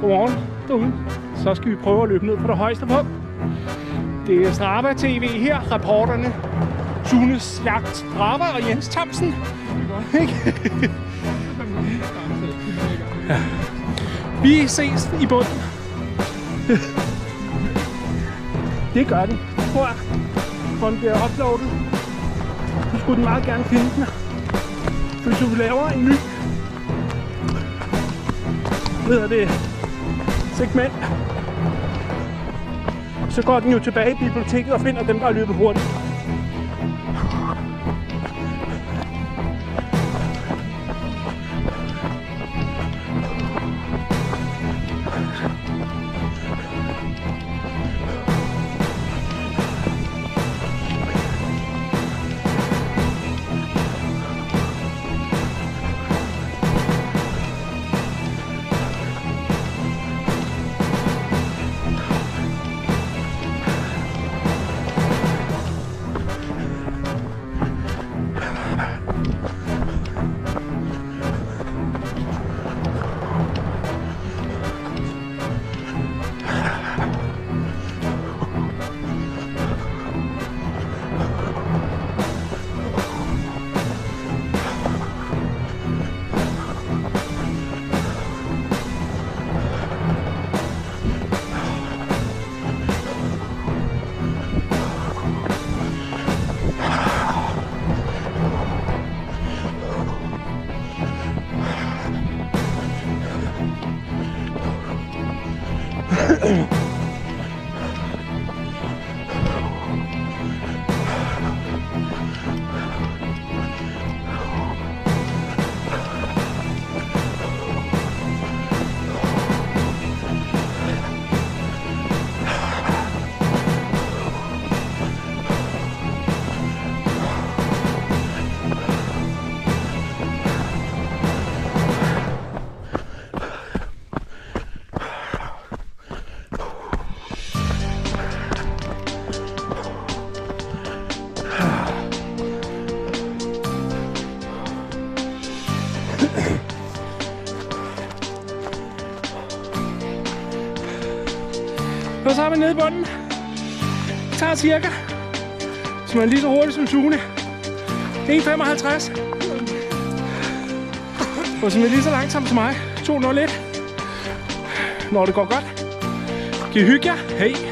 Godmorgen derude. Så skal vi prøve at løbe ned på det højeste punkt. Det er Strava TV her. Reporterne Sune Slagt Strava og Jens Thamsen. Ja. Vi ses i bunden. Det gør den, tror jeg. For den bliver uploadet. Så skulle den meget gerne finde den. Hvis du laver en ny segment, så går den jo tilbage i biblioteket og finder dem, der har løbet hurtigt. Og så er vi nede i bunden. Det tager cirka, som er lige så hurtigt som Sune, 1,55. Og som er lige så langsomt som mig, 2,01. Når det går godt. Kan I hygge jer? Hej!